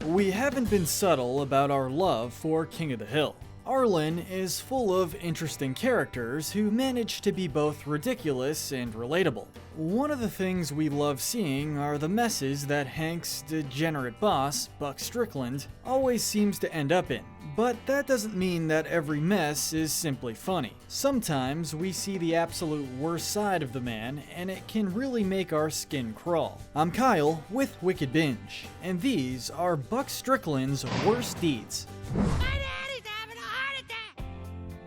We haven't been subtle about our love for King of the Hill. Arlen is full of interesting characters who manage to be both ridiculous and relatable. One of the things we love seeing are the messes that Hank's degenerate boss, Buck Strickland, always seems to end up in. But that doesn't mean that every mess is simply funny. Sometimes we see the absolute worst side of the man, and it can really make our skin crawl. I'm Kyle with Wicked Binge, and these are Buck Strickland's worst deeds.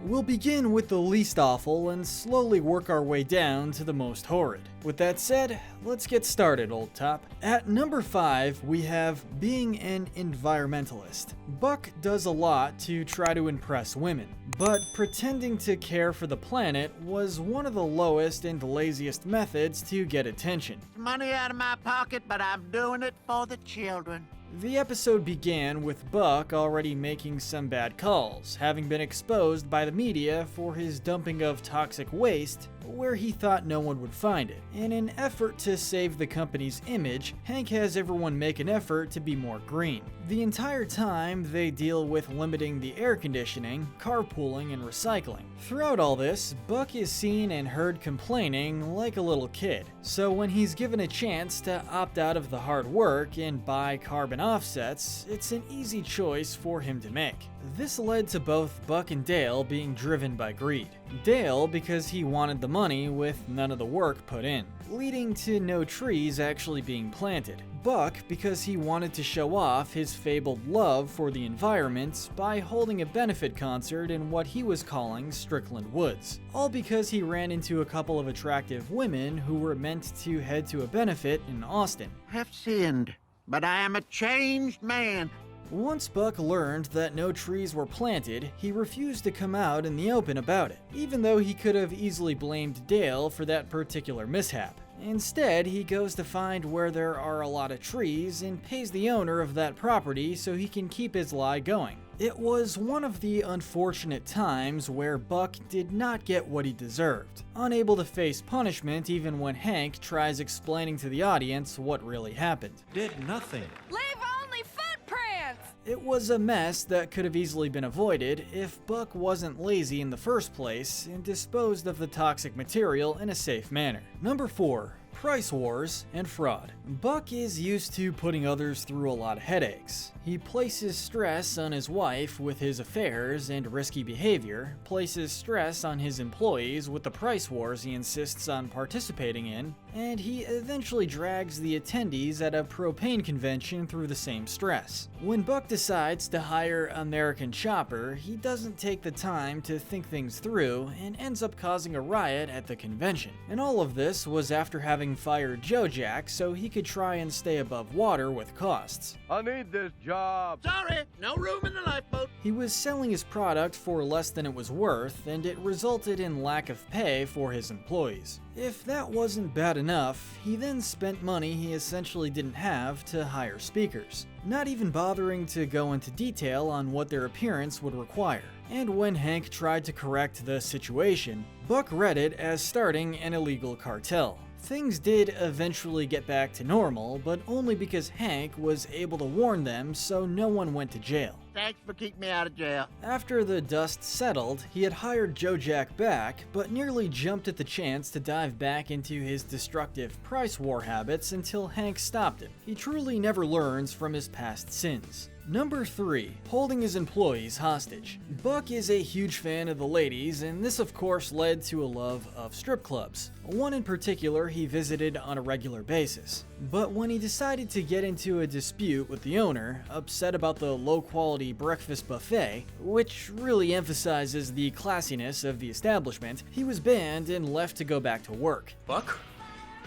We'll begin with the least awful and slowly work our way down to the most horrid. With that said, let's get started, old top. At number 5, we have being an environmentalist. Buck does a lot to try to impress women, but pretending to care for the planet was one of the lowest and laziest methods to get attention. Money out of my pocket, but I'm doing it for the children. The episode began with Buck already making some bad calls, having been exposed by the media for his dumping of toxic waste where he thought no one would find it. In an effort to save the company's image, Hank has everyone make an effort to be more green. The entire time, they deal with limiting the air conditioning, carpooling, and recycling. Throughout all this, Buck is seen and heard complaining like a little kid. So when he's given a chance to opt out of the hard work and buy carbon offsets, it's an easy choice for him to make. This led to both Buck and Dale being driven by greed. Dale because he wanted the money with none of the work put in, leading to no trees actually being planted. Buck because he wanted to show off his fabled love for the environment by holding a benefit concert in what he was calling Strickland Woods. All because he ran into a couple of attractive women who were meant to head to a benefit in Austin. Have sinned, but I am a changed man. Once Buck learned that no trees were planted, he refused to come out in the open about it, even though he could have easily blamed Dale for that particular mishap. Instead, he goes to find where there are a lot of trees and pays the owner of that property so he can keep his lie going. It was one of the unfortunate times where Buck did not get what he deserved, unable to face punishment even when Hank tries explaining to the audience what really happened. Did nothing. Leave only footprints! It was a mess that could have easily been avoided if Buck wasn't lazy in the first place and disposed of the toxic material in a safe manner. Number 4. Price wars and fraud. Buck is used to putting others through a lot of headaches. He places stress on his wife with his affairs and risky behavior, places stress on his employees with the price wars he insists on participating in, and he eventually drags the attendees at a propane convention through the same stress. When Buck decides to hire American Chopper, he doesn't take the time to think things through and ends up causing a riot at the convention. And all of this was after having fired Joe Jack so he could try and stay above water with costs. I need this job. Sorry, no room in the lifeboat. He was selling his product for less than it was worth, and it resulted in lack of pay for his employees. If that wasn't bad enough, he then spent money he essentially didn't have to hire speakers, not even bothering to go into detail on what their appearance would require. And when Hank tried to correct the situation, Buck read it as starting an illegal cartel. Things did eventually get back to normal, but only because Hank was able to warn them so no one went to jail. Thanks for keeping me out of jail. After the dust settled, he had hired Joe Jack back, but nearly jumped at the chance to dive back into his destructive price war habits until Hank stopped him. He truly never learns from his past sins. Number 3. Holding his employees hostage. Buck is a huge fan of the ladies, and this of course led to a love of strip clubs. One in particular he visited on a regular basis. But when he decided to get into a dispute with the owner, upset about the low-quality breakfast buffet, which really emphasizes the classiness of the establishment, he was banned and left to go back to work. Buck,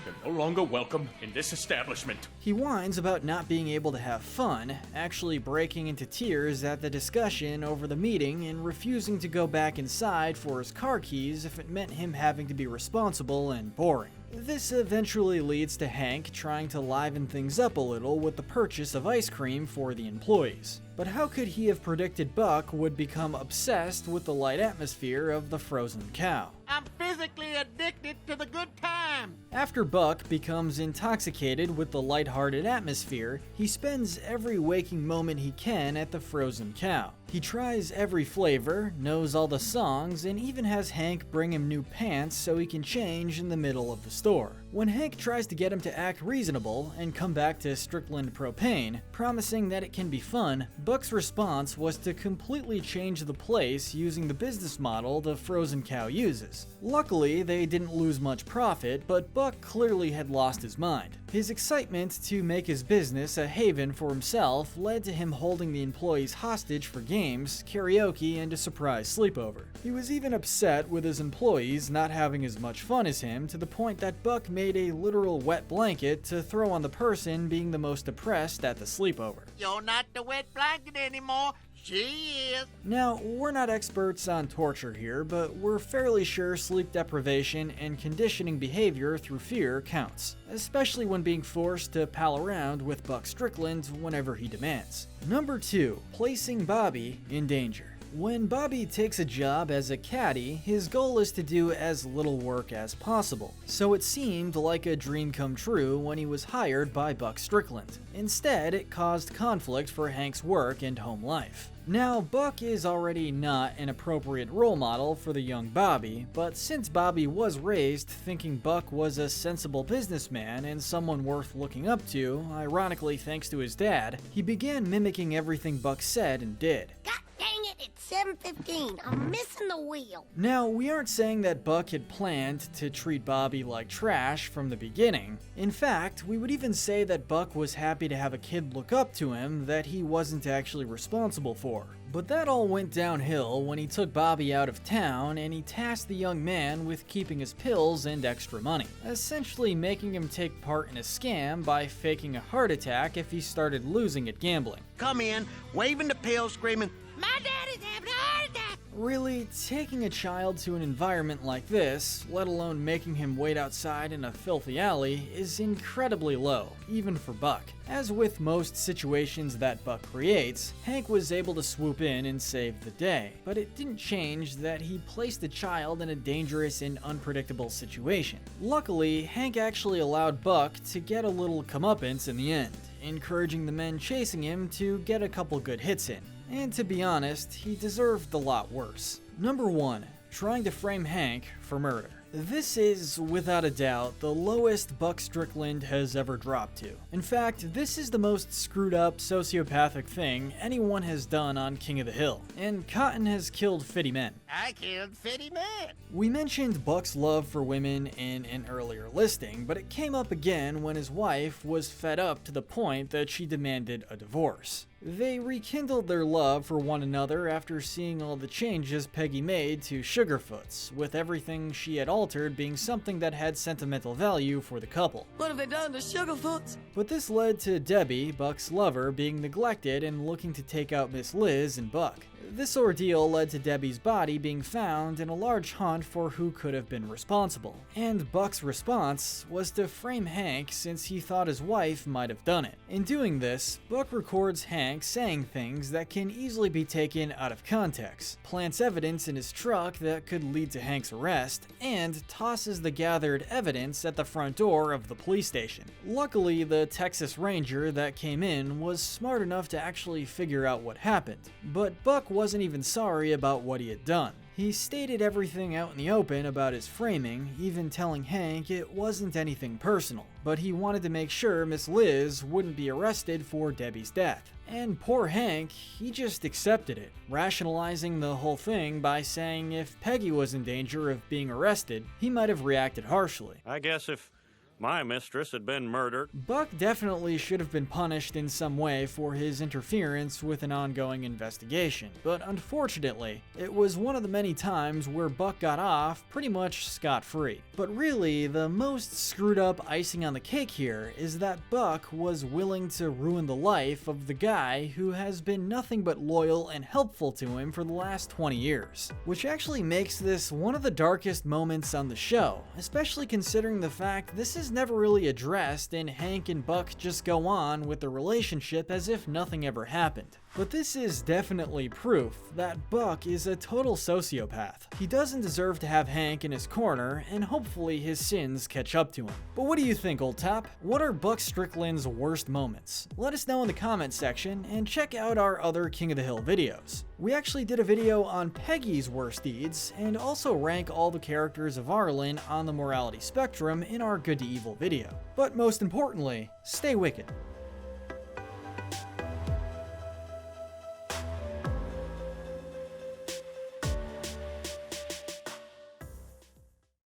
you're no longer welcome in this establishment. He whines about not being able to have fun, actually breaking into tears at the discussion over the meeting and refusing to go back inside for his car keys if it meant him having to be responsible and boring. This eventually leads to Hank trying to liven things up a little with the purchase of ice cream for the employees. But how could he have predicted Buck would become obsessed with the light atmosphere of the frozen cow? I'm physically addicted get to the good time. After Buck becomes intoxicated with the lighthearted atmosphere, he spends every waking moment he can at the Frozen Cow. He tries every flavor, knows all the songs, and even has Hank bring him new pants so he can change in the middle of the store. When Hank tries to get him to act reasonable and come back to Strickland Propane, promising that it can be fun, Buck's response was to completely change the place using the business model the Frozen Cow uses. Luckily, they didn't lose much profit, but Buck clearly had lost his mind. His excitement to make his business a haven for himself led to him holding the employees hostage for games, karaoke, and a surprise sleepover. He was even upset with his employees not having as much fun as him, to the point that Buck made a literal wet blanket to throw on the person being the most depressed at the sleepover. You're not the wet blanket anymore. She is. Now, we're not experts on torture here, but we're fairly sure sleep deprivation and conditioning behavior through fear counts, especially when being forced to pal around with Buck Strickland whenever he demands. Number 2. Placing Bobby in danger. When Bobby takes a job as a caddy, his goal is to do as little work as possible, so it seemed like a dream come true when he was hired by Buck Strickland. Instead, it caused conflict for Hank's work and home life. Now, Buck is already not an appropriate role model for the young Bobby, but since Bobby was raised thinking Buck was a sensible businessman and someone worth looking up to, ironically thanks to his dad, he began mimicking everything Buck said and did. God dang it, it's 7:15. I'm missing the wheel. Now, we aren't saying that Buck had planned to treat Bobby like trash from the beginning. In fact, we would even say that Buck was happy to have a kid look up to him that he wasn't actually responsible for. But that all went downhill when he took Bobby out of town and he tasked the young man with keeping his pills and extra money, essentially making him take part in a scam by faking a heart attack if he started losing at gambling. Come in, waving the pill, screaming, My daddy's having a heart attack. Really, taking a child to an environment like this, let alone making him wait outside in a filthy alley, is incredibly low, even for Buck. As with most situations that Buck creates, Hank was able to swoop in and save the day, but it didn't change that he placed the child in a dangerous and unpredictable situation. Luckily, Hank actually allowed Buck to get a little comeuppance in the end, encouraging the men chasing him to get a couple good hits in. And to be honest, he deserved a lot worse. Number 1. Trying to frame Hank for murder. This is, without a doubt, the lowest Buck Strickland has ever dropped to. In fact, this is the most screwed up, sociopathic thing anyone has done on King of the Hill, and Cotton has killed 50 men. I killed 50 men. We mentioned Buck's love for women in an earlier listing, but it came up again when his wife was fed up to the point that she demanded a divorce. They rekindled their love for one another after seeing all the changes Peggy made to Sugarfoots, with everything she had altered being something that had sentimental value for the couple. What have they done to Sugarfoots? But this led to Debbie, Buck's lover, being neglected and looking to take out Miss Liz and Buck. This ordeal led to Debbie's body being found in a large hunt for who could have been responsible. And Buck's response was to frame Hank since he thought his wife might have done it. In doing this, Buck records Hank saying things that can easily be taken out of context, plants evidence in his truck that could lead to Hank's arrest, and tosses the gathered evidence at the front door of the police station. Luckily, the Texas Ranger that came in was smart enough to actually figure out what happened, but Buck wasn't even sorry about what he had done. He stated everything out in the open about his framing, even telling Hank it wasn't anything personal, but he wanted to make sure Miss Liz wouldn't be arrested for Debbie's death. And poor Hank, he just accepted it, rationalizing the whole thing by saying if Peggy was in danger of being arrested, he might have reacted harshly. I guess if my mistress had been murdered. Buck definitely should have been punished in some way for his interference with an ongoing investigation, but unfortunately, it was one of the many times where Buck got off pretty much scot-free. But really, the most screwed up icing on the cake here is that Buck was willing to ruin the life of the guy who has been nothing but loyal and helpful to him for the last 20 years, which actually makes this one of the darkest moments on the show, especially considering the fact this is never really addressed and Hank and Buck just go on with the relationship as if nothing ever happened. But this is definitely proof that Buck is a total sociopath. He doesn't deserve to have Hank in his corner, and hopefully his sins catch up to him. But what do you think, Old Top? What are Buck Strickland's worst moments? Let us know in the comment section, and check out our other King of the Hill videos. We actually did a video on Peggy's worst deeds, and also rank all the characters of Arlen on the morality spectrum in our Good to Evil video. But most importantly, stay wicked.